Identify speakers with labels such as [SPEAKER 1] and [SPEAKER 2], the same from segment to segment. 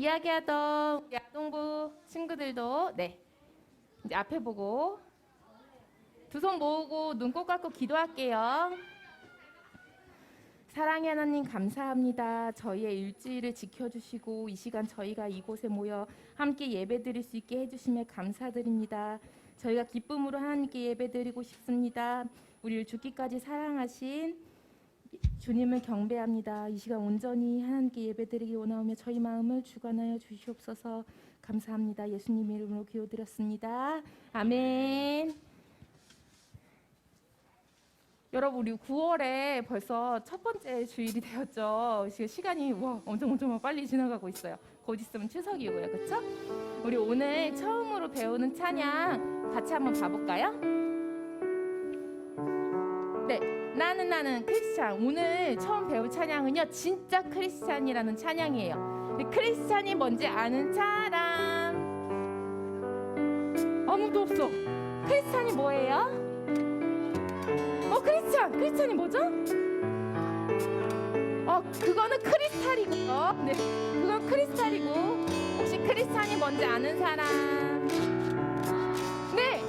[SPEAKER 1] 이야기하던 우리 아동부 친구들도 이제 앞에 보고 두 손 모으고 눈 꼭 감고 기도할게요. 사랑의 하나님 감사합니다. 저희의 일주일을 지켜주시고 이 시간 저희가 이곳에 모여 함께 예배드릴 수 있게 해주심에 감사드립니다. 저희가 기쁨으로 하나님께 예배드리고 싶습니다. 우리를 죽기까지 사랑하신 주님을 경배합니다. 이 시간 온전히 하나님께 예배드리기 원하오며 저희 마음을 주관하여 주시옵소서. 감사합니다. 예수님 이름으로 기도드렸습니다. 아멘. 여러분 우리 9월에 벌써 첫 번째 주일이 되었죠. 시간이 엄청 빨리 지나가고 있어요. 곧 있으면 추석이고요. 그렇죠? 우리 오늘 처음으로 배우는 찬양 같이 한번 봐볼까요? 네, 나는 크리스찬. 오늘 처음 배울 찬양은요 진짜 크리스찬이라는 찬양이에요. 크리스찬이 뭔지 아는 사람 아무도 없어. 크리스찬이 뭐예요? 크리스찬이 뭐죠? 그거는 크리스탈이고요. 네, 그건 크리스탈이고. 혹시 크리스찬이 뭔지 아는 사람? 네,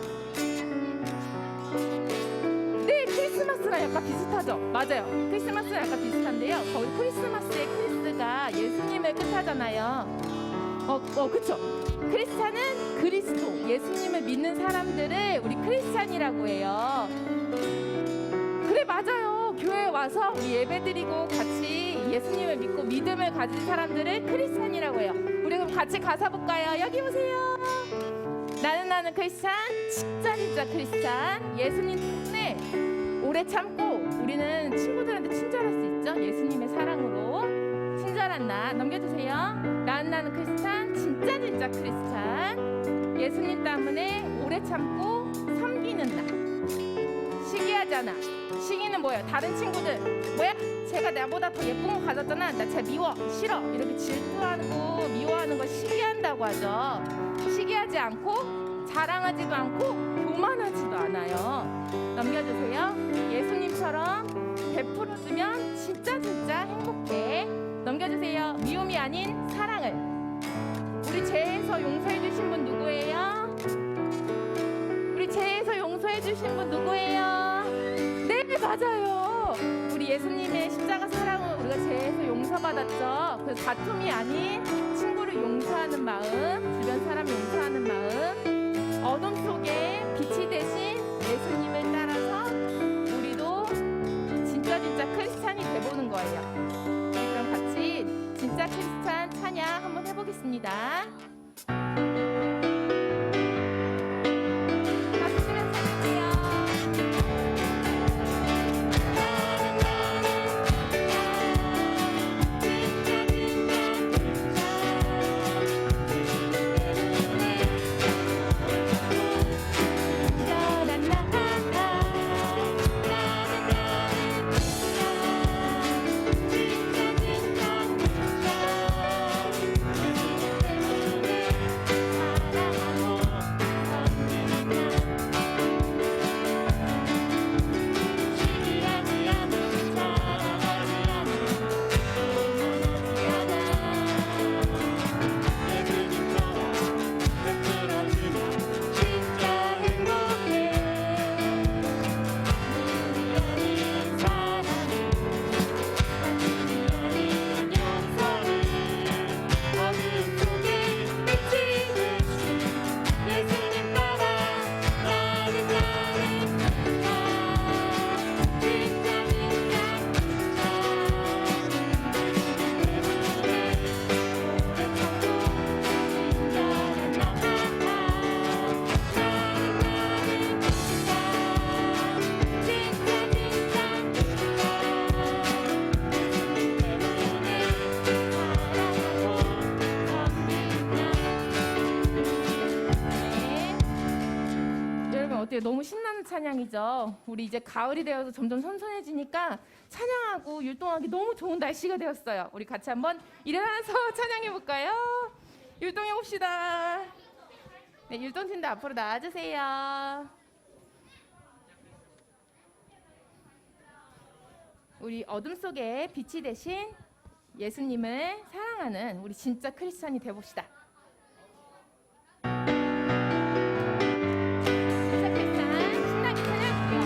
[SPEAKER 1] 크리스마스랑 약간 비슷하죠? 맞아요. 크리스마스랑 약간 비슷한데요. 거기 크리스마스의 크리스가 예수님을 뜻하잖아요. 그쵸? 크리스찬은 그리스도, 예수님을 믿는 사람들을 우리 크리스찬이라고 해요. 그래, 맞아요. 교회에 와서 우리 예배드리고 같이 예수님을 믿고 믿음을 가진 사람들을 크리스찬이라고 해요. 우리 그럼 같이 가사 볼까요? 여기 보세요. 나는 크리스찬, 진짜 크리스찬. 예수님 때문에 오래 참고 우리는 친구들한테 친절할 수 있죠. 예수님의 사랑으로 친절한 나 넘겨주세요. 나는 크리스찬, 진짜 크리스찬. 예수님 때문에 오래 참고 섬기는 나. 시기하잖아. 시기는 뭐예요? 다른 친구들 뭐야? 쟤가 나보다 더 예쁜 거 가졌잖아. 나 쟤 미워, 싫어. 이렇게 질투하고 미워하는 걸 시기한다고 하죠. 시기하지 않고 자랑하지도 않고 교만하지도 않아요. 넘겨주세요. 예수님처럼 베풀어주면 진짜 행복해. 넘겨주세요. 미움이 아닌 사랑을. 우리 죄에서 용서해 주신 분 누구예요? 우리 죄에서 용서해 주신 분 누구예요? 네, 맞아요. 우리 예수님의 십자가 사랑으로 우리가 죄에서 용서받았죠. 그래서 다툼이 아닌 친구를 용서하는 마음, 주변 사람 용서하는 마음, 어둠 속에 빛이 되신 예수님을 따라서 우리도 진짜 크리스찬이 돼보는 거예요. 그럼 같이 진짜 크리스찬 찬양 한번 해보겠습니다. 너무 신나는 찬양이죠. 우리 이제 가을이 되어서 점점 선선해지니까 찬양하고 율동하기 너무 좋은 날씨가 되었어요. 우리 같이 한번 일어나서 찬양해 볼까요? 율동해 봅시다. 네, 율동팀도 앞으로 나와주세요. 우리 어둠 속에 빛이 되신 예수님을 사랑하는 우리 진짜 크리스찬이 되봅시다. 진짜 크리스찬 신나게 찬양할게요.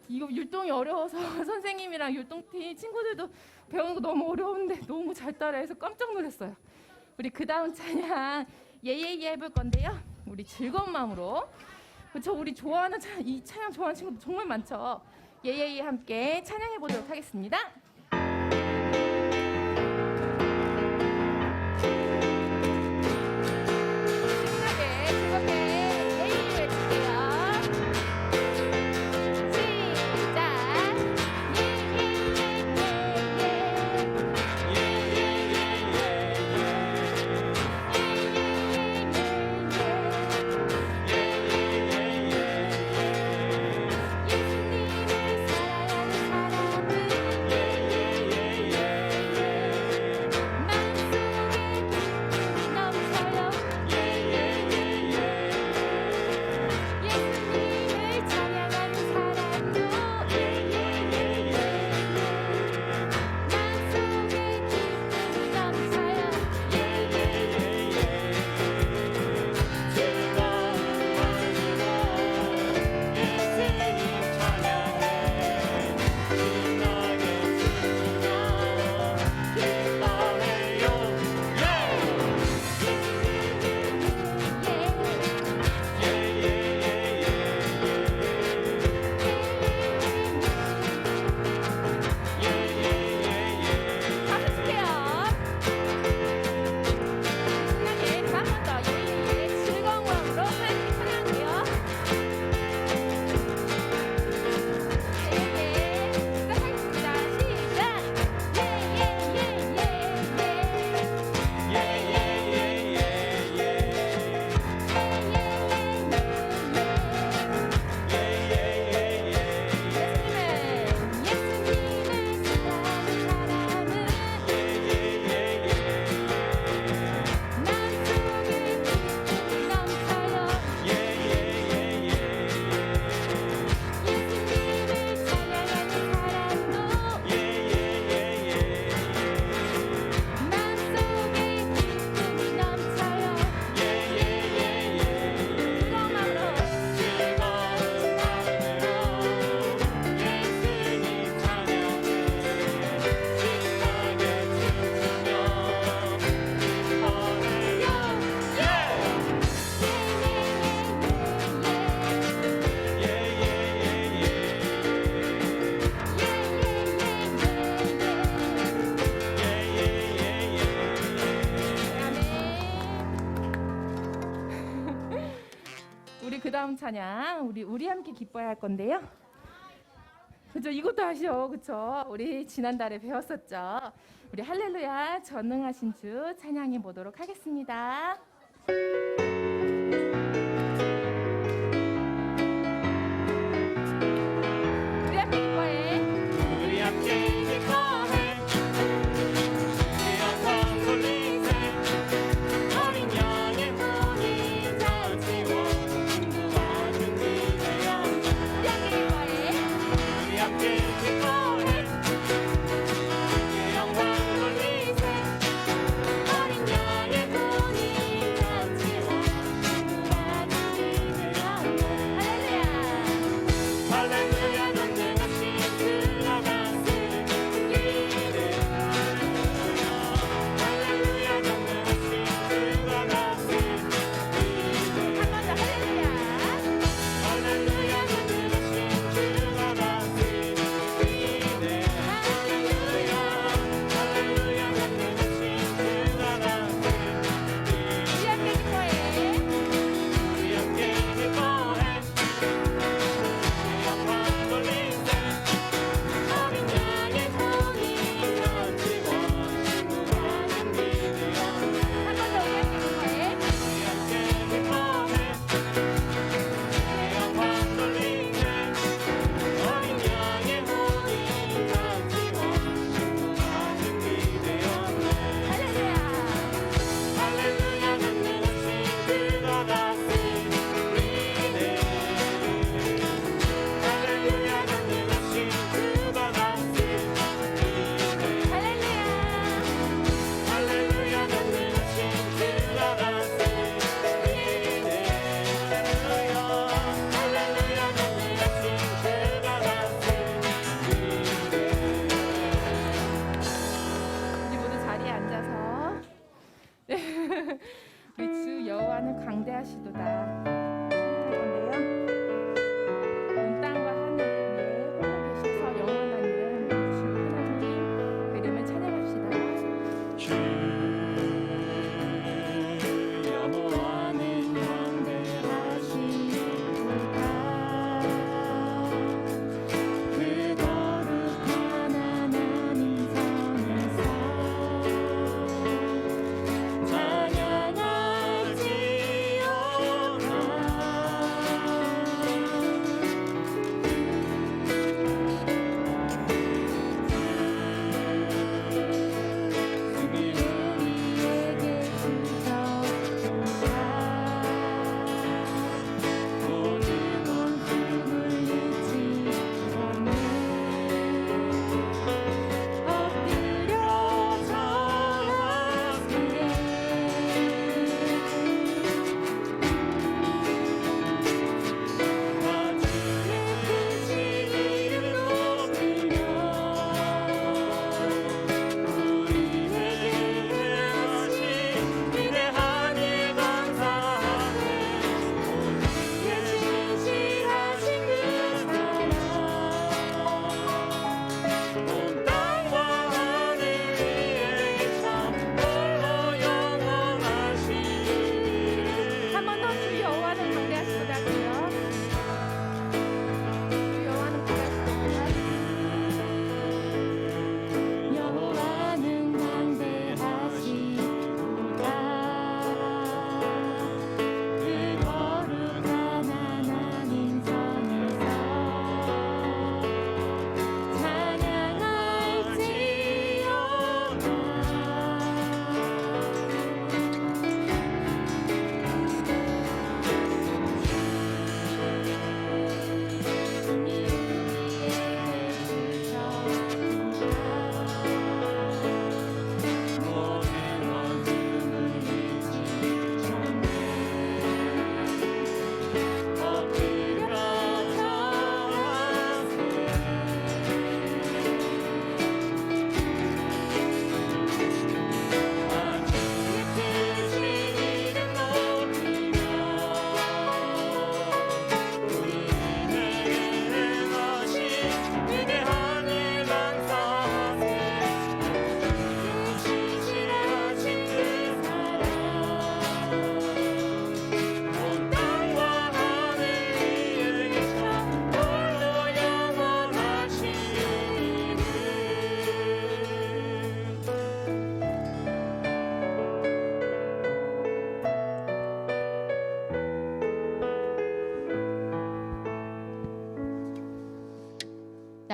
[SPEAKER 1] 이거 율동이 어려워서 선생님이랑 율동팀 친구들도 배우는 거 너무 어려운데 너무 잘 따라해서 깜짝 놀랐어요. 우리 그 다음 찬양 예예예 해볼 건데요. 우리 즐거운 마음으로 그렇죠. 우리 좋아하는 이 찬양 좋아하는 친구들 정말 많죠. 예예예 함께 찬양해 보도록 하겠습니다.
[SPEAKER 2] 예수님을 사랑하는 사람은
[SPEAKER 1] 그 다음 찬양 우리 함께 기뻐해야 할 건데요. 그죠? 이것도 하시오. 그쵸? 우리 지난달에 배웠었죠. 우리 할렐루야 전능하신 주 찬양해 보도록 하겠습니다. 우리 함께 기뻐해.
[SPEAKER 2] 우리 함께 기뻐해 내 영광 돌리세 어린 양의 혼이 다 채워 친구와 준비되어
[SPEAKER 1] 우리 함께 기뻐해.
[SPEAKER 2] 우리 함께 기뻐해 내 영광 돌리세 어린 양의 혼이 다 채워 친구와 준비되어
[SPEAKER 1] 할렐루야.
[SPEAKER 2] 할렐루야 전능하신 들어가세 기대 할렐루야 전능하신 들어가세 기대
[SPEAKER 1] 한 번 더 할렐루야.
[SPEAKER 2] 할렐루야 전능하신 들어가세 기대 할렐루야 할렐루야 전능하신 들어가세
[SPEAKER 1] 우리 함께 기뻐해.
[SPEAKER 2] 우리 함께 기뻐해 내 영광 돌리세 어린 양의 혼이 다 채워 친구와 준비되어
[SPEAKER 1] 한 번 더 우리 함께 기뻐해.
[SPEAKER 2] 우리 함께 기뻐해 내 영광 돌리세 어린 양의 혼이 다 채워 친구와 준비되어
[SPEAKER 1] 할렐루야.
[SPEAKER 2] 할렐루야 전능하신 들어가세 기대 할렐루야 전능하신 들어가세 기대
[SPEAKER 1] 할렐루야.
[SPEAKER 2] 할렐루야 전능하신 들어가세 기대 할렐루야 전능하신 들어가세
[SPEAKER 1] 우리 모두 자리에 앉아서 우리 주 여호와는 강대하시도다 할 건데요. 온 땅과 하늘 위에 홀로 계셔서 영원한 이름 주 하나님 그 이름을 찬양합시다.
[SPEAKER 2] 주 여호와는 광대하시도다 그 거룩한 하나님 성에서 찬양할지어다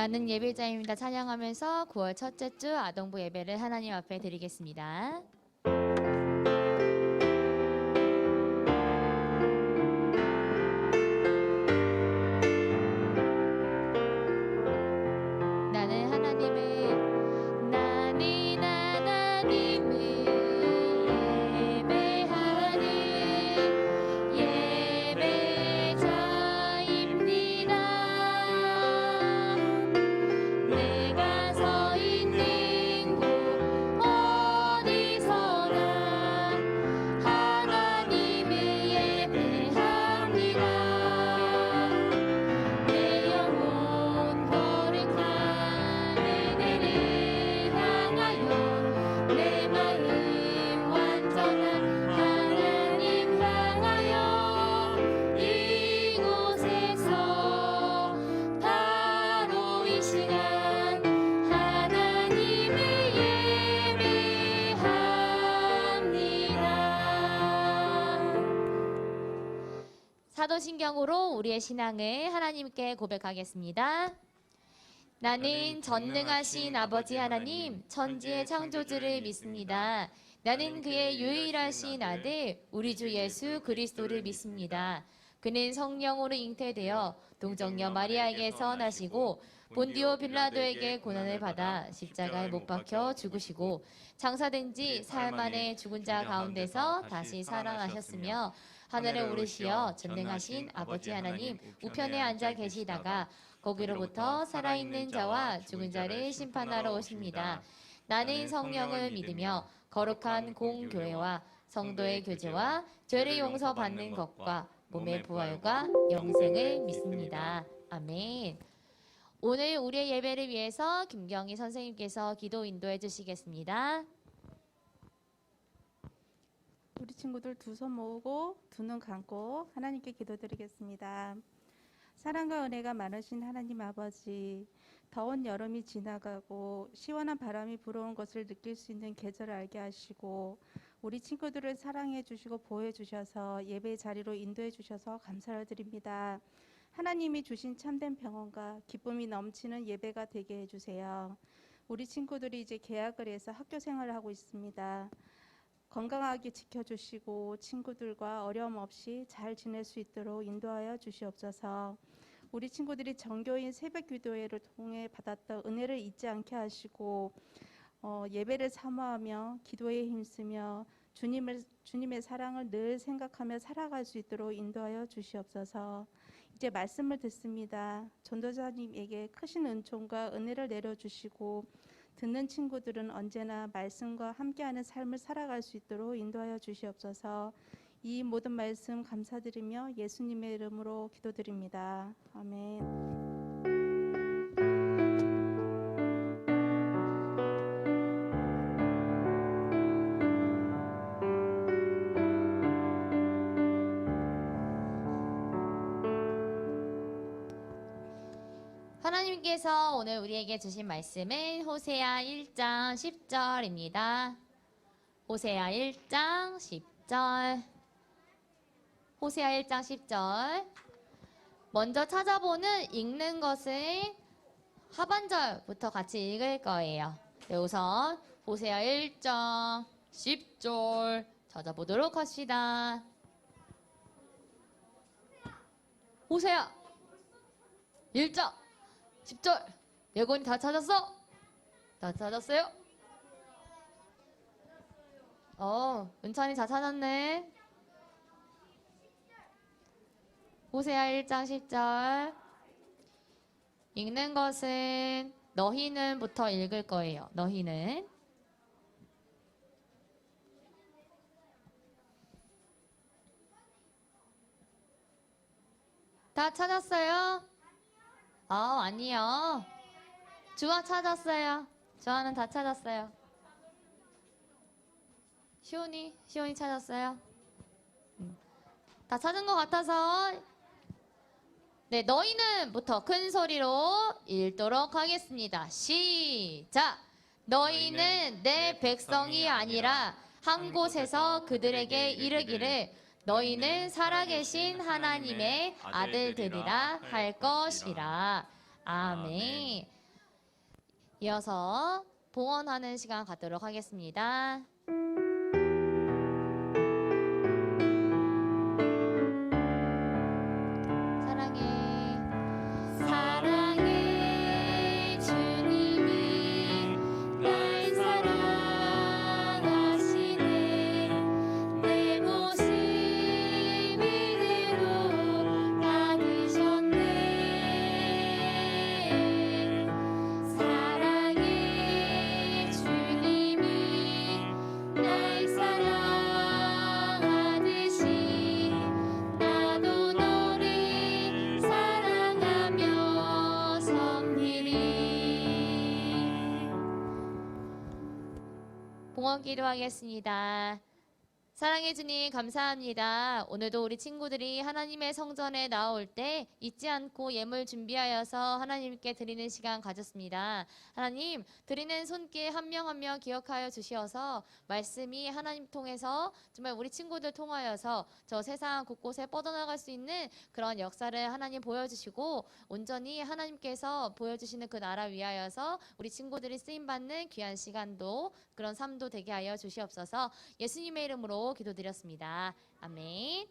[SPEAKER 3] 나는 예배자입니다. 찬양하면서 9월 첫째 주 아동부 예배를 하나님 앞에 드리겠습니다. 나는 하나님을 예배하니 예배자입니다. 내가 서 있는 곳 어디서나 하나님을 예배합니다. 내 영혼 거룩한 은혜를 향하여 내 마음 완전한 하나님 향하여 이곳에서 바로 이 시간 하나님을 예배합니다. 사도신경으로 우리의 신앙을 하나님께 고백하겠습니다. 나는 전능하신 아버지 하나님, 천지의 창조주를 믿습니다. 나는 그의 유일하신 아들, 우리 주 예수 그리스도를 믿습니다. 그는 성령으로 잉태되어 동정녀 마리아에게서 나시고 본디오 빌라도에게 고난을 받아 십자가에 못 박혀 죽으시고 장사된 지 사흘 만에 죽은 자 가운데서 다시 살아나셨으며 하늘에 오르시어 전능하신 아버지 하나님 우편에 앉아 계시다가 거기로부터 살아있는 자와 죽은 자를 심판하러 오십니다. 나는 성령을 믿으며 거룩한 공교회와 성도의 교제와 죄를 용서받는 것과 몸의 부활과 영생을 믿습니다. 아멘. 오늘 우리의 예배를 위해서 김경희 선생님께서 기도 인도해 주시겠습니다.
[SPEAKER 4] 우리 친구들 두 손 모으고 두 눈 감고 하나님께 기도드리겠습니다. 사랑과 은혜가 많으신 하나님 아버지, 더운 여름이 지나가고 시원한 바람이 불어온 것을 느낄 수 있는 계절을 알게 하시고 우리 친구들을 사랑해 주시고 보호해 주셔서 예배 자리로 인도해 주셔서 감사를 드립니다. 하나님이 주신 참된 평안과 기쁨이 넘치는 예배가 되게 해주세요. 우리 친구들이 이제 개학을 해서 학교 생활을 하고 있습니다. 건강하게 지켜주시고 친구들과 어려움 없이 잘 지낼 수 있도록 인도하여 주시옵소서. 우리 친구들이 정교인 새벽 기도회를 통해 받았던 은혜를 잊지 않게 하시고 예배를 사모하며 기도에 힘쓰며 주님의 사랑을 늘 생각하며 살아갈 수 있도록 인도하여 주시옵소서. 이제 말씀을 듣습니다. 전도사님에게 크신 은총과 은혜를 내려주시고 듣는 친구들은 언제나 말씀과 함께하는 삶을 살아갈 수 있도록 인도하여 주시옵소서. 이 모든 말씀 감사드리며 예수님의 이름으로 기도드립니다. 아멘.
[SPEAKER 3] 하나님께서 오늘 우리에게 주신 말씀은 호세아 1장 10절입니다. 호세아 1장 10절. 호세아 1장 10절. 먼저 찾아보는 읽는 것을 하반절부터 같이 읽을 거예요. 네, 우선 호세아 1장 10절 찾아보도록 합시다. 호세아 1장 10절. 여러분이 다 찾았어? 다 찾았어요? 은찬이 다 찾았네. 호세아 1장 10절. 읽는 것은 너희는부터 읽을 거예요. 너희는. 다 찾았어요? 아니요. 주아 찾았어요. 주아는 다 찾았어요. 시온이 찾았어요? 다 찾은 것 같아서 네, 너희는부터 큰 소리로 읽도록 하겠습니다. 시작! 너희는 내 백성이 아니라 한 곳에서 그들에게 이르기를 너희는 살아계신 하나님의 아들들이라 할 것이라. 아멘. 이어서 봉헌하는 시간 갖도록 하겠습니다. 사랑해. 사랑해 주님이 날 사랑하시네. 내 모습 이대로 받으셨네. 사랑해 주님이 날 사랑하듯이 나도 너를 사랑하며 섬기리. 봉헌 기도하겠습니다. 사랑해 주님 감사합니다. 오늘도 우리 친구들이 하나님의 성전에 나올 때 잊지 않고 예물 준비하여서 하나님께 드리는 시간 가졌습니다. 하나님 드리는 손길 한 명 한 명 기억하여 주시어서 말씀이 하나님 통해서 정말 우리 친구들 통하여서 저 세상 곳곳에 뻗어나갈 수 있는 그런 역사를 하나님 보여주시고 온전히 하나님께서 보여주시는 그 나라 위하여서 우리 친구들이 쓰임받는 귀한 시간도 그런 삶도 되게 하여 주시옵소서. 예수님의 이름으로 기도드렸습니다. 아멘.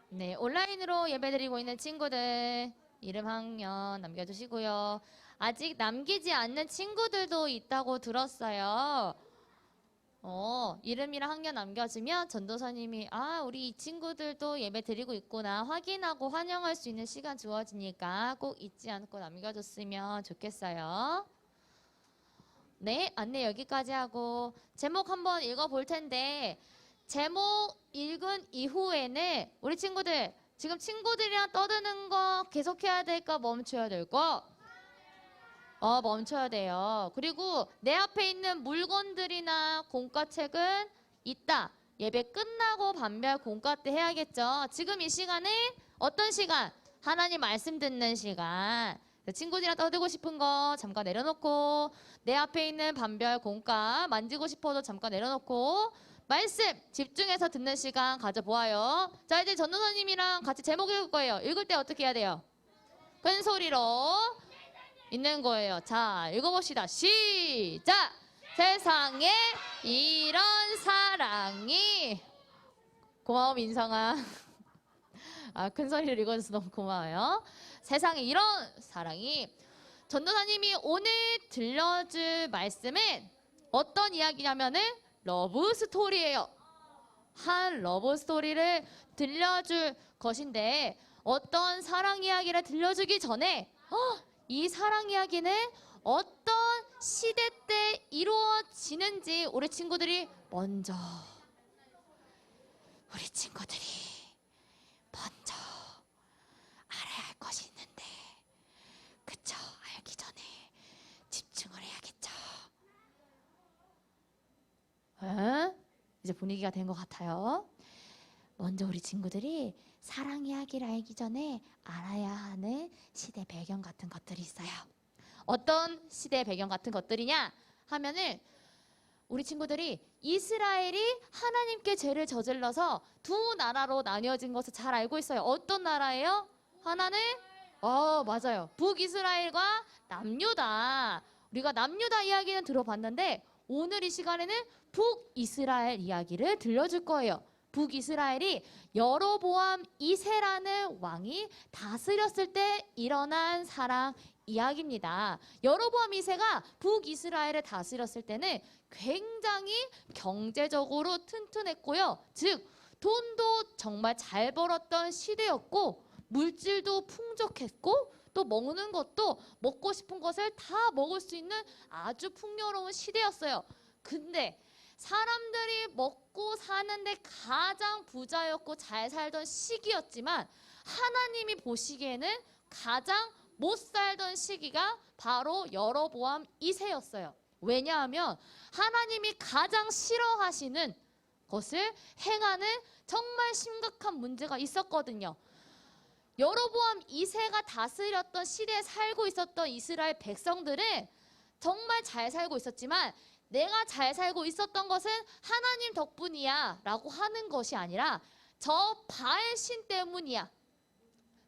[SPEAKER 3] 네, 온라인으로 예배드리고 있는 친구들 이름 학년 남겨주시고요. 아직 남기지 않는 친구들도 있다고 들었어요. 이름이랑 학년 남겨주면 전도사님이 우리 이 친구들도 예배 드리고 있구나 확인하고 환영할 수 있는 시간 주어지니까 꼭 잊지 않고 남겨줬으면 좋겠어요. 네, 안내 여기까지 하고 제목 한번 읽어볼 텐데 제목 읽은 이후에는 우리 친구들 지금 친구들이랑 떠드는 거 계속해야 될까 멈춰야 될까? 멈춰야 돼요. 그리고 내 앞에 있는 물건들이나 공과책은 이따 예배 끝나고 반별 공과 때 해야겠죠. 지금 이 시간은 어떤 시간? 하나님 말씀 듣는 시간. 친구들이랑 떠들고 싶은 거 잠깐 내려놓고 내 앞에 있는 반별 공과 만지고 싶어도 잠깐 내려놓고 말씀 집중해서 듣는 시간 가져보아요. 자, 이제 전도사님이랑 같이 제목 읽을 거예요. 읽을 때 어떻게 해야 돼요? 큰 소리로 읽는 거예요. 자, 읽어봅시다. 시작! 세상에 이런 사랑이 고마워 민성아. 큰 소리를 읽어줘서 너무 고마워요. 세상에 이런 사랑이 전도사님이 오늘 들려줄 말씀은 어떤 이야기냐면은 러브 스토리예요. 한 러브 스토리를 들려줄 것인데 어떤 사랑 이야기를 들려주기 전에 이 사랑 이야기는 어떤 시대 때 이루어지는지 우리 친구들이 먼저 알아야 할 것이 있는데 그쵸? 알기 전에 집중을 해야겠죠. 이제 분위기가 된 것 같아요. 먼저 우리 친구들이 사랑 이야기를 알기 전에 알아야 하는 시대 배경 같은 것들이 있어요. 어떤 시대 배경 같은 것들이냐 하면은 우리 친구들이 이스라엘이 하나님께 죄를 저질러서 두 나라로 나뉘어진 것을 잘 알고 있어요. 어떤 나라예요? 하나는 맞아요. 북이스라엘과 남유다. 우리가 남유다 이야기는 들어봤는데 오늘 이 시간에는 북이스라엘 이야기를 들려줄 거예요. 북이스라엘이 여로보암 2세라는 왕이 다스렸을 때 일어난 사랑 이야기입니다. 여로보암 2세가 북이스라엘을 다스렸을 때는 굉장히 경제적으로 튼튼했고요. 즉 돈도 정말 잘 벌었던 시대였고 물질도 풍족했고 또 먹는 것도 먹고 싶은 것을 다 먹을 수 있는 아주 풍요로운 시대였어요. 근데 사람들이 먹고 사는데 가장 부자였고 잘 살던 시기였지만 하나님이 보시기에는 가장 못 살던 시기가 바로 여로보암 2세였어요. 왜냐하면 하나님이 가장 싫어하시는 것을 행하는 정말 심각한 문제가 있었거든요. 여로보암 2세가 다스렸던 시대에 살고 있었던 이스라엘 백성들은 정말 잘 살고 있었지만 내가 잘 살고 있었던 것은 하나님 덕분이야 라고 하는 것이 아니라 저 바알 신 때문이야.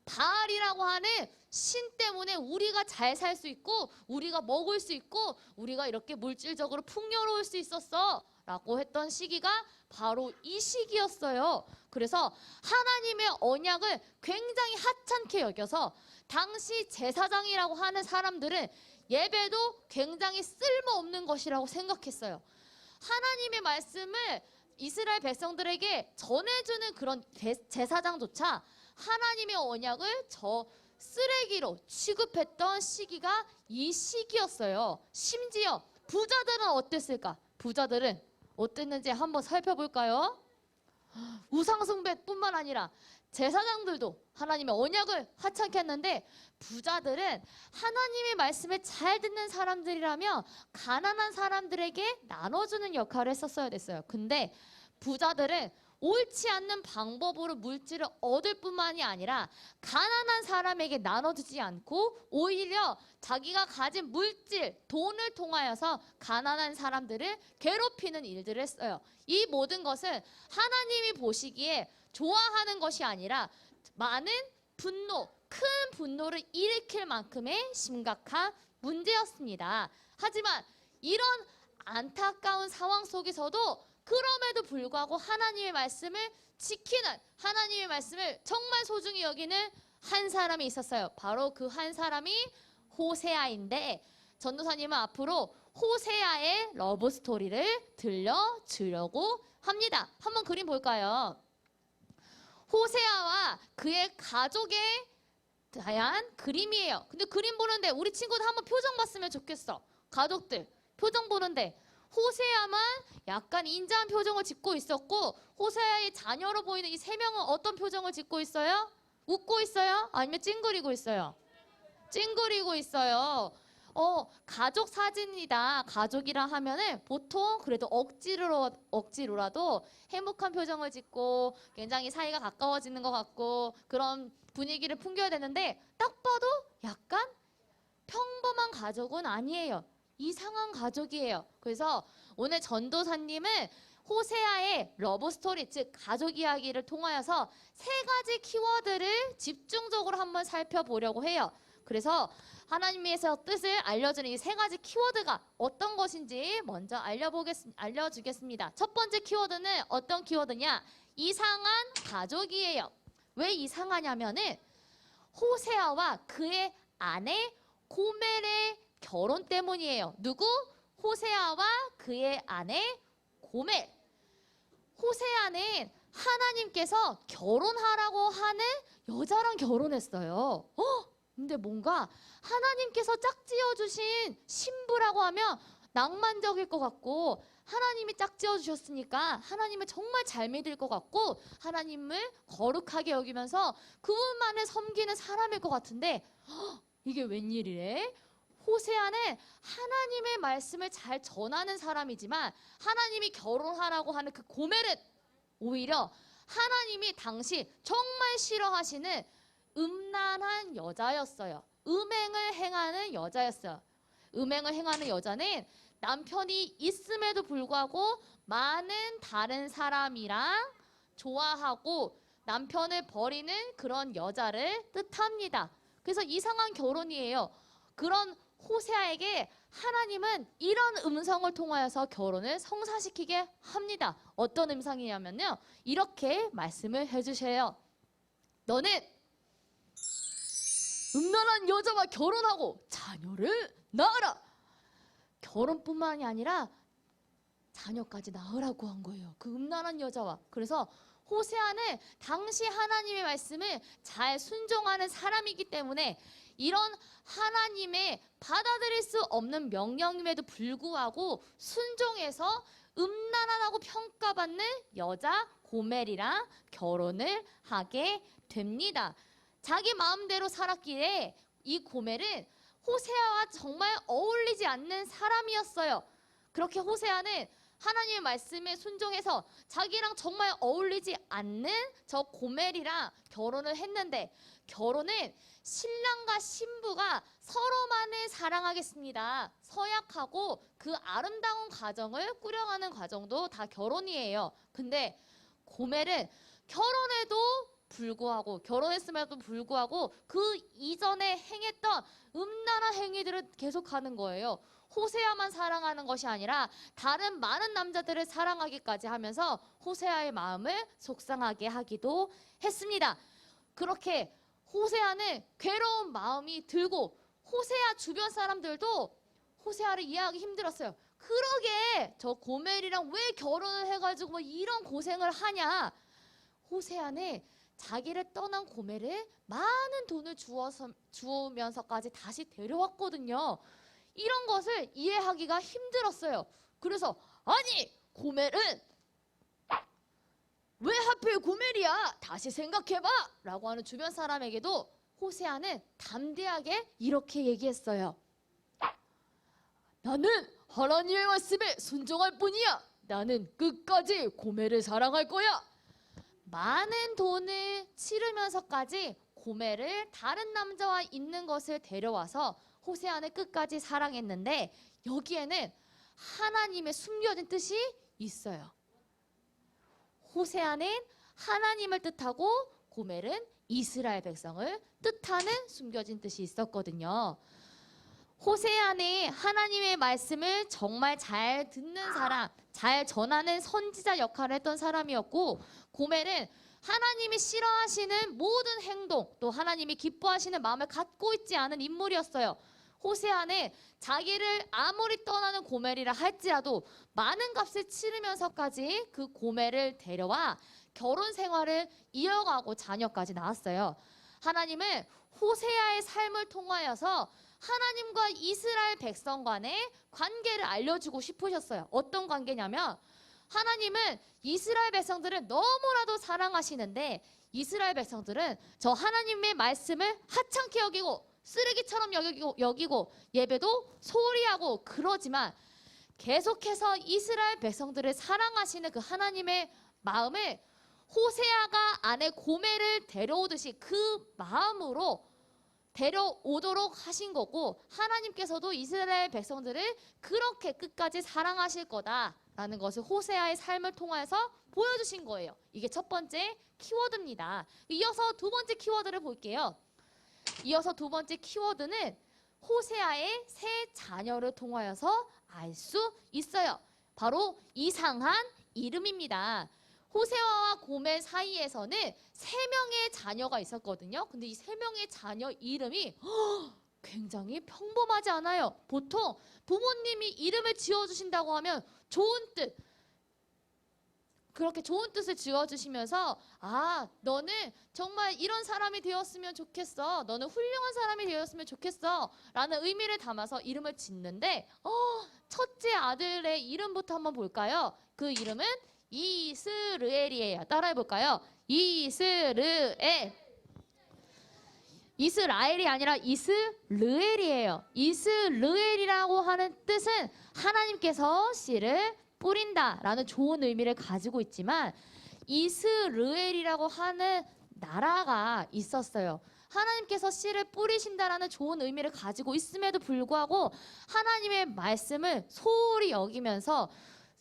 [SPEAKER 3] 바알이라고 하는 신 때문에 우리가 잘 살 수 있고 우리가 먹을 수 있고 우리가 이렇게 물질적으로 풍요로울 수 있었어 라고 했던 시기가 바로 이 시기였어요. 그래서 하나님의 언약을 굉장히 하찮게 여겨서 당시 제사장이라고 하는 사람들은 예배도 굉장히 쓸모없는 것이라고 생각했어요. 하나님의 말씀을 이스라엘 백성들에게 전해주는 그런 제사장조차 하나님의 언약을 저 쓰레기로 취급했던 시기가 이 시기였어요. 심지어 부자들은 어땠을까? 부자들은 어땠는지 한번 살펴볼까요? 우상숭배뿐만 아니라 제사장들도 하나님의 언약을 하찮게 했는데 부자들은 하나님의 말씀을 잘 듣는 사람들이라면 가난한 사람들에게 나눠주는 역할을 했었어야 됐어요. 근데 부자들은 옳지 않는 방법으로 물질을 얻을 뿐만이 아니라 가난한 사람에게 나눠주지 않고 오히려 자기가 가진 물질, 돈을 통하여서 가난한 사람들을 괴롭히는 일들을 했어요. 이 모든 것은 하나님이 보시기에 좋아하는 것이 아니라 많은 분노, 큰 분노를 일으킬 만큼의 심각한 문제였습니다. 하지만 이런 안타까운 상황 속에서도 그럼에도 불구하고 하나님의 말씀을 지키는, 하나님의 말씀을 정말 소중히 여기는 한 사람이 있었어요. 바로 그 한 사람이 호세아인데 전도사님은 앞으로 호세아의 러브 스토리를 들려주려고 합니다. 한번 그림 볼까요? 호세아와 그의 가족에 대한 그림이에요. 근데 그림 보는데 우리 친구들 한번 표정 봤으면 좋겠어. 가족들 표정 보는데 호세아만 약간 인자한 표정을 짓고 있었고 호세아의 자녀로 보이는 이 세 명은 어떤 표정을 짓고 있어요? 웃고 있어요? 아니면 찡그리고 있어요? 찡그리고 있어요. 가족 사진이다. 가족이라 하면은 보통 그래도 억지로라도 행복한 표정을 짓고 굉장히 사이가 가까워지는 것 같고 그런 분위기를 풍겨야 되는데 딱 봐도 약간 평범한 가족은 아니에요. 이상한 가족이에요. 그래서 오늘 전도사님은 호세아의 러브 스토리, 즉 가족 이야기를 통하여서 세 가지 키워드를 집중적으로 한번 살펴보려고 해요. 그래서 하나님께서 뜻을 알려주는 이 세 가지 키워드가 어떤 것인지 먼저 알려주겠습니다. 첫 번째 키워드는 어떤 키워드냐? 이상한 가족이에요. 왜 이상하냐면은 호세아와 그의 아내 고멜의 결혼 때문이에요. 누구? 호세아와 그의 아내 고멜. 호세아는 하나님께서 결혼하라고 하는 여자랑 결혼했어요. 근데 뭔가 하나님께서 짝지어 주신 신부라고 하면 낭만적일 것 같고 하나님이 짝지어 주셨으니까 하나님을 정말 잘 믿을 것 같고 하나님을 거룩하게 여기면서 그분만을 섬기는 사람일 것 같은데 이게 웬일이래? 호세아는 하나님의 말씀을 잘 전하는 사람이지만 하나님이 결혼하라고 하는 그 고멜은 오히려 하나님이 당시 정말 싫어하시는 음란한 여자였어요. 음행을 행하는 여자였어요. 음행을 행하는 여자는 남편이 있음에도 불구하고 많은 다른 사람이랑 좋아하고 남편을 버리는 그런 여자를 뜻합니다. 그래서 이상한 결혼이에요. 그런 호세아에게 하나님은 이런 음성을 통하여서 결혼을 성사시키게 합니다. 어떤 음성이냐면요. 이렇게 말씀을 해주셔요. 너는 음란한 여자와 결혼하고 자녀를 낳으라. 결혼뿐만이 아니라 자녀까지 낳으라고 한 거예요. 그 음란한 여자와. 그래서 호세아는 당시 하나님의 말씀을 잘 순종하는 사람이기 때문에 이런 하나님의 받아들일 수 없는 명령임에도 불구하고 순종해서 음란하다고 평가받는 여자 고멜이랑 결혼을 하게 됩니다. 자기 마음대로 살았기에 이 고멜은 호세아와 정말 어울리지 않는 사람이었어요. 그렇게 호세아는 하나님의 말씀에 순종해서 자기랑 정말 어울리지 않는 저 고멜이랑 결혼을 했는데 결혼은 신랑과 신부가 서로만을 사랑하겠습니다. 서약하고 그 아름다운 가정을 꾸려가는 과정도 다 결혼이에요. 근데 고멜은 결혼해도 불구하고 결혼했음에도 불구하고 그 이전에 행했던 음란한 행위들을 계속하는 거예요. 호세아만 사랑하는 것이 아니라 다른 많은 남자들을 사랑하기까지 하면서 호세아의 마음을 속상하게 하기도 했습니다. 그렇게 호세아는 괴로운 마음이 들고 호세아 주변 사람들도 호세아를 이해하기 힘들었어요. 그러게 저 고멜이랑 왜 결혼을 해가지고 뭐 이런 고생을 하냐. 호세아는 자기를 떠난 고멜을 많은 돈을 주면서까지 다시 데려왔거든요. 이런 것을 이해하기가 힘들었어요. 그래서 아니 고멜은 왜 하필 고멜이야? 다시 생각해봐! 라고 하는 주변 사람에게도 호세아는 담대하게 이렇게 얘기했어요. 나는 하나님의 말씀에 순종할 뿐이야. 나는 끝까지 고멜을 사랑할 거야. 많은 돈을 치르면서까지 고멜을 다른 남자와 있는 것을 데려와서 호세아는 끝까지 사랑했는데 여기에는 하나님의 숨겨진 뜻이 있어요. 호세아는 하나님을 뜻하고 고멜은 이스라엘 백성을 뜻하는 숨겨진 뜻이 있었거든요. 호세아는 하나님의 말씀을 정말 잘 듣는 사람, 잘 전하는 선지자 역할을 했던 사람이었고 고멜은 하나님이 싫어하시는 모든 행동, 또 하나님이 기뻐하시는 마음을 갖고 있지 않은 인물이었어요. 호세아는 자기를 아무리 떠나는 고멜이라 할지라도 많은 값을 치르면서까지 그 고멜을 데려와 결혼 생활을 이어가고 자녀까지 낳았어요. 하나님은 호세아의 삶을 통하여서 하나님과 이스라엘 백성 간의 관계를 알려주고 싶으셨어요. 어떤 관계냐면 하나님은 이스라엘 백성들을 너무나도 사랑하시는데 이스라엘 백성들은 저 하나님의 말씀을 하찮게 여기고 쓰레기처럼 여기고 예배도 소홀히 하고 그러지만 계속해서 이스라엘 백성들을 사랑하시는 그 하나님의 마음을 호세아가 아내 고멜을 데려오듯이 그 마음으로 데려오도록 하신 거고 하나님께서도 이스라엘 백성들을 그렇게 끝까지 사랑하실 거다라는 것을 호세아의 삶을 통해서 보여주신 거예요. 이게 첫 번째 키워드입니다. 이어서 두 번째 키워드를 볼게요. 이어서 두 번째 키워드는 호세아의 세 자녀를 통하여서 알 수 있어요. 바로 이상한 이름입니다. 호세아와 고멜 사이에서는 3명의 자녀가 있었거든요. 근데 이 3명의 자녀 이름이 굉장히 평범하지 않아요. 보통 부모님이 이름을 지어주신다고 하면 좋은 뜻, 그렇게 좋은 뜻을 지어주시면서 아 너는 정말 이런 사람이 되었으면 좋겠어, 너는 훌륭한 사람이 되었으면 좋겠어 라는 의미를 담아서 이름을 짓는데 첫째 아들의 이름부터 한번 볼까요? 그 이름은 이스르엘이에요. 따라해볼까요? 이스르엘. 이스라엘이 아니라 이스르엘이에요. 이스르엘이라고 하는 뜻은 하나님께서 씨를 뿌린다라는 좋은 의미를 가지고 있지만 이스르엘이라고 하는 나라가 있었어요. 하나님께서 씨를 뿌리신다라는 좋은 의미를 가지고 있음에도 불구하고 하나님의 말씀을 소홀히 여기면서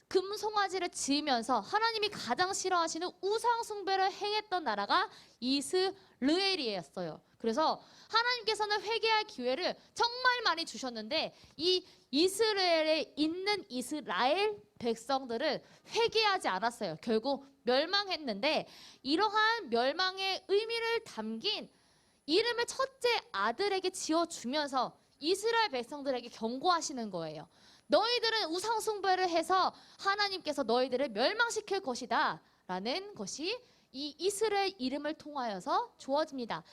[SPEAKER 3] 금송아지를 지으면서 하나님이 가장 싫어하시는 우상 숭배를 행했던 나라가 이스라엘이었어요. 그래서 하나님께서는 회개할 기회를 정말 많이 주셨는데 이 이스라엘에 있는 이스라엘 백성들은 회개하지 않았어요. 결국 멸망했는데 이러한 멸망의 의미를 담긴 이름을 첫째 아들에게 지어주면서 이스라엘 백성들에게 경고하시는 거예요. 너희들은 우상 숭배를 해서 하나님께서 너희들을 멸망시킬 것이다 라는 것이 이 이스라엘 이름을 통하여서 주어집니다.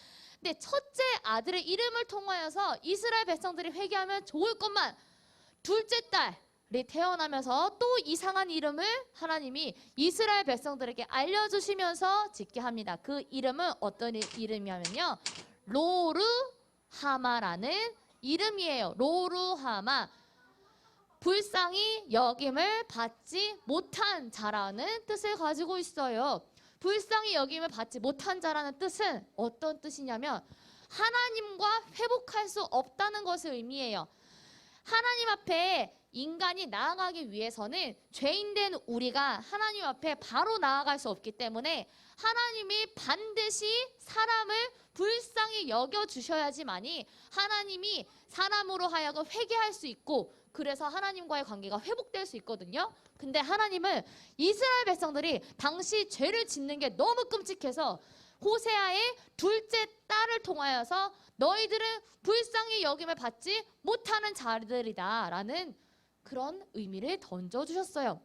[SPEAKER 3] 근데 첫째 아들의 이름을 통하여서 이스라엘 백성들이 회개하면 좋을 것만 둘째 딸이 태어나면서 또 이상한 이름을 하나님이 이스라엘 백성들에게 알려주시면서 짓게 합니다. 그 이름은 어떤 이름이냐면요, 로르하마라는 이름이에요. 로르하마, 불쌍히 여김을 받지 못한 자라는 뜻을 가지고 있어요. 불쌍히 여김을 받지 못한 자라는 뜻은 어떤 뜻이냐면 하나님과 회복할 수 없다는 것을 의미해요. 하나님 앞에 인간이 나아가기 위해서는 죄인된 우리가 하나님 앞에 바로 나아갈 수 없기 때문에 하나님이 반드시 사람을 불쌍히 여겨주셔야지만이 하나님이 사람으로 하여금 회개할 수 있고 그래서 하나님과의 관계가 회복될 수 있거든요. 근데 하나님은 이스라엘 백성들이 당시 죄를 짓는 게 너무 끔찍해서 호세아의 둘째 딸을 통하여서 너희들은 불쌍히 여김을 받지 못하는 자들이다 라는 그런 의미를 던져주셨어요.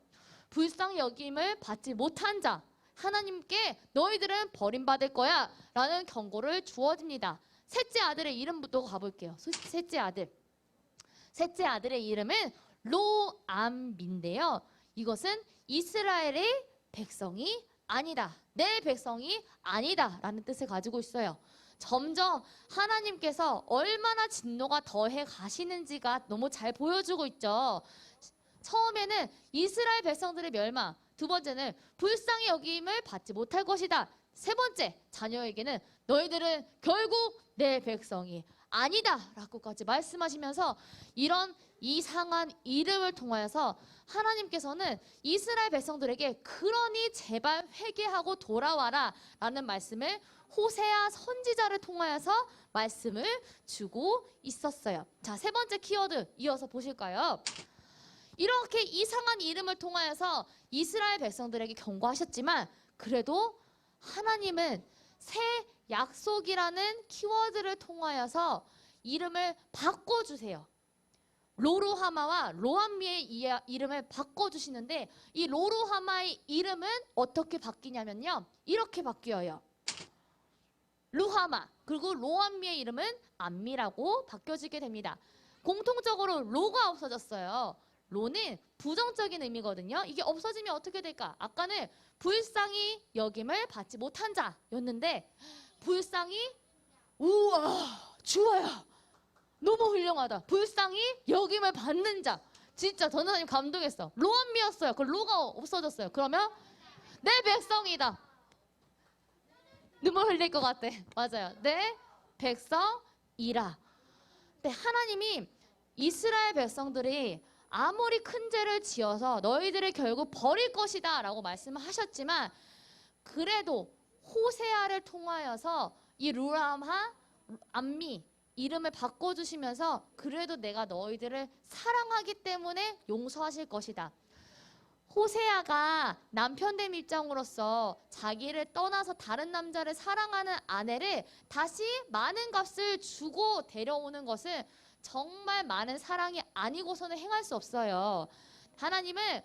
[SPEAKER 3] 불쌍히 여김을 받지 못한 자, 하나님께 너희들은 버림받을 거야 라는 경고를 주어집니다. 셋째 아들의 이름부터 가볼게요. 셋째 아들. 셋째 아들의 이름은 로암인데요. 이것은 이스라엘의 백성이 아니다. 내 백성이 아니다 라는 뜻을 가지고 있어요. 점점 하나님께서 얼마나 진노가 더해 가시는지가 너무 잘 보여주고 있죠. 처음에는 이스라엘 백성들의 멸망, 두 번째는 불쌍히 여김을 받지 못할 것이다. 세 번째, 자녀에게는 너희들은 결국 내 백성이 아니다 라고까지 말씀하시면서 이런 이상한 이름을 통하여서 하나님께서는 이스라엘 백성들에게 그러니 제발 회개하고 돌아와라 라는 말씀을 호세아 선지자를 통하여서 말씀을 주고 있었어요. 자, 세 번째 키워드 이어서 보실까요? 이렇게 이상한 이름을 통하여서 이스라엘 백성들에게 경고하셨지만 그래도 하나님은 새 약속이라는 키워드를 통하여서 이름을 바꿔주세요. 로로하마와 로암미의 이름을 바꿔주시는데 이 로로하마의 이름은 어떻게 바뀌냐면요. 이렇게 바뀌어요. 루하마 그리고 로암미의 이름은 암미라고 바뀌어지게 됩니다. 공통적으로 로가 없어졌어요. 로는 부정적인 의미거든요. 이게 없어지면 어떻게 될까? 아까는 불쌍히 여김을 받지 못한 자였는데 불쌍히 우와 좋아요. 너무 훌륭하다. 불쌍히 여김을 받는 자. 진짜 전도사님 감동했어. 로암미였어요. 그 로가 없어졌어요. 그러면 내 백성이다. 눈물 흘릴 것 같아. 맞아요. 내 백성이라. 근데 하나님이 이스라엘 백성들이 아무리 큰 죄를 지어서 너희들을 결국 버릴 것이다 라고 말씀을 하셨지만 그래도 호세아를 통하여서 이 루람하 암미 이름을 바꿔주시면서 그래도 내가 너희들을 사랑하기 때문에 용서하실 것이다. 호세아가 남편됨 입장으로서 자기를 떠나서 다른 남자를 사랑하는 아내를 다시 많은 값을 주고 데려오는 것은 정말 많은 사랑이 아니고서는 행할 수 없어요. 하나님은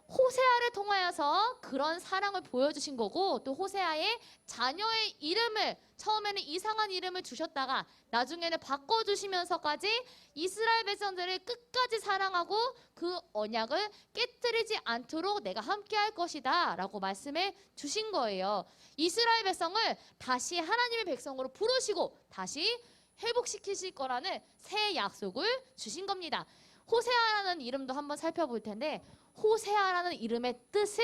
[SPEAKER 3] 호세아를 통하여서 그런 사랑을 보여주신 거고 또 호세아의 자녀의 이름을 처음에는 이상한 이름을 주셨다가 나중에는 바꿔주시면서까지 이스라엘 백성들을 끝까지 사랑하고 그 언약을 깨뜨리지 않도록 내가 함께할 것이다 라고 말씀해 주신 거예요. 이스라엘 백성을 다시 하나님의 백성으로 부르시고 다시 회복시키실 거라는 새 약속을 주신 겁니다. 호세아라는 이름도 한번 살펴볼 텐데 호세아라는 이름의 뜻은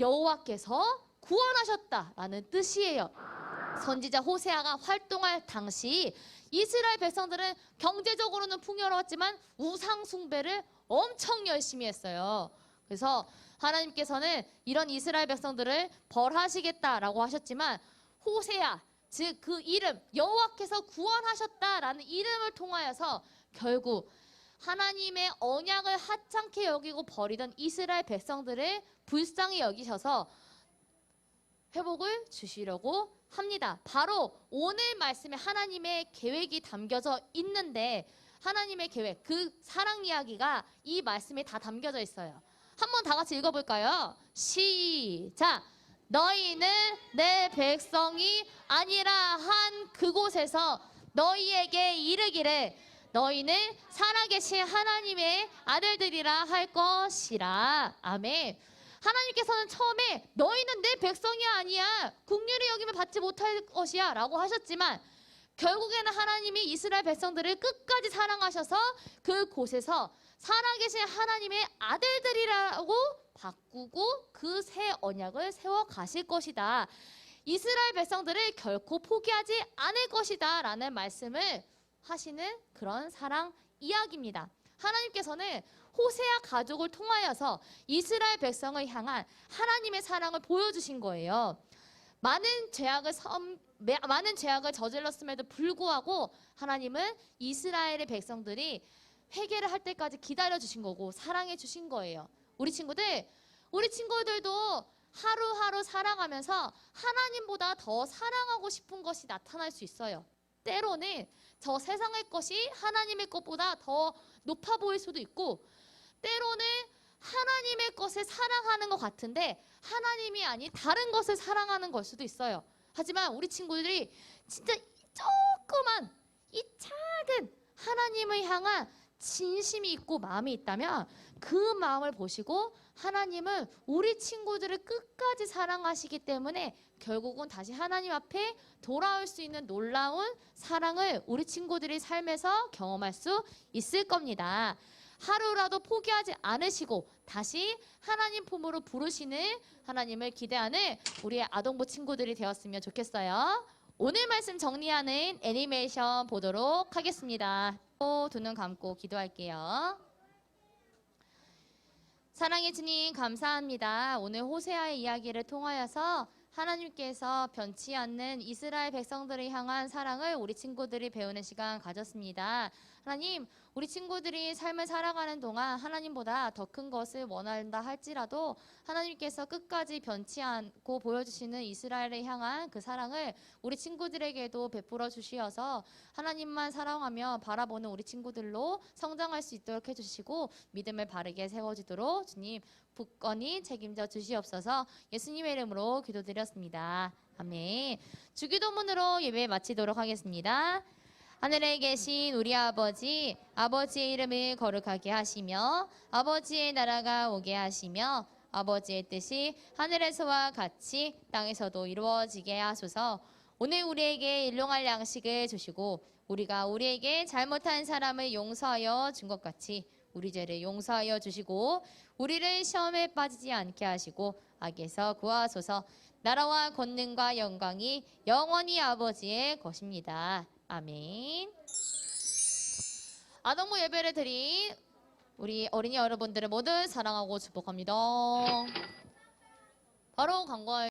[SPEAKER 3] 여호와께서 구원하셨다라는 뜻이에요. 선지자 호세아가 활동할 당시 이스라엘 백성들은 경제적으로는 풍요로웠지만 우상 숭배를 엄청 열심히 했어요. 그래서 하나님께서는 이런 이스라엘 백성들을 벌하시겠다라고 하셨지만 호세아 즉 그 이름 여호와께서 구원하셨다라는 이름을 통하여서 결국 하나님의 언약을 하찮게 여기고 버리던 이스라엘 백성들을 불쌍히 여기셔서 회복을 주시려고 합니다. 바로 오늘 말씀에 하나님의 계획이 담겨져 있는데 하나님의 계획, 그 사랑 이야기가 이 말씀에 다 담겨져 있어요. 한번 다 같이 읽어볼까요? 시작! 너희는 내 백성이 아니라 한 그곳에서 너희에게 이르기를 너희는 살아계신 하나님의 아들들이라 할 것이라. 아멘. 하나님께서는 처음에 너희는 내 백성이 아니야. 긍휼히 여김을 받지 못할 것이야 라고 하셨지만 결국에는 하나님이 이스라엘 백성들을 끝까지 사랑하셔서 그곳에서 살아계신 하나님의 아들들이라고 바꾸고 그 새 언약을 세워 가실 것이다. 이스라엘 백성들을 결코 포기하지 않을 것이다 라는 말씀을 하시는 그런 사랑 이야기입니다. 하나님께서는 호세아 가족을 통하여서 이스라엘 백성을 향한 하나님의 사랑을 보여주신 거예요. 많은 죄악을 저질렀음에도 불구하고 하나님은 이스라엘의 백성들이 회개를 할 때까지 기다려 주신 거고 사랑해 주신 거예요. 우리 친구들도 하루하루 살아가면서 하나님보다 더 사랑하고 싶은 것이 나타날 수 있어요. 때로는 저 세상의 것이 하나님의 것보다 더 높아 보일 수도 있고, 때로는 하나님의 것을 사랑하는 것 같은데 하나님이 아닌 다른 것을 사랑하는 걸 수도 있어요. 하지만 우리 친구들이 진짜 조그만 이 작은 하나님을 향한 진심이 있고 마음이 있다면 그 마음을 보시고 하나님은 우리 친구들을 끝까지 사랑하시기 때문에 결국은 다시 하나님 앞에 돌아올 수 있는 놀라운 사랑을 우리 친구들이 삶에서 경험할 수 있을 겁니다. 하루라도 포기하지 않으시고 다시 하나님 품으로 부르시는 하나님을 기대하는 우리의 아동부 친구들이 되었으면 좋겠어요. 오늘 말씀 정리하는 애니메이션 보도록 하겠습니다. 두 눈 감고 기도할게요. 사랑의 주님 감사합니다. 오늘 호세아의 이야기를 통하여서 하나님께서 변치 않는 이스라엘 백성들을 향한 사랑을 우리 친구들이 배우는 시간 가졌습니다. 하나님, 우리 친구들이 삶을 살아가는 동안 하나님보다 더 큰 것을 원한다 할지라도 하나님께서 끝까지 변치 않고 보여주시는 이스라엘을 향한 그 사랑을 우리 친구들에게도 베풀어 주시어서 하나님만 사랑하며 바라보는 우리 친구들로 성장할 수 있도록 해주시고 믿음을 바르게 세워주도록 주님 굳건히 책임져 주시옵소서. 예수님의 이름으로 기도드렸습니다. 아멘. 주기도문으로 예배 마치도록 하겠습니다. 하늘에 계신 우리 아버지, 아버지의 이름을 거룩하게 하시며 아버지의 나라가 오게 하시며 아버지의 뜻이 하늘에서와 같이 땅에서도 이루어지게 하소서. 오늘 우리에게 일용할 양식을 주시고 우리가 우리에게 잘못한 사람을 용서하여 준 것 같이 우리 죄를 용서하여 주시고 우리를 시험에 빠지지 않게 하시고 악에서 구하소서. 나라와 권능과 영광이 영원히 아버지의 것입니다. 아멘. 아동부 예배를 드린 우리 어린이 여러분들을 모두 사랑하고 축복합니다. 바로 광고할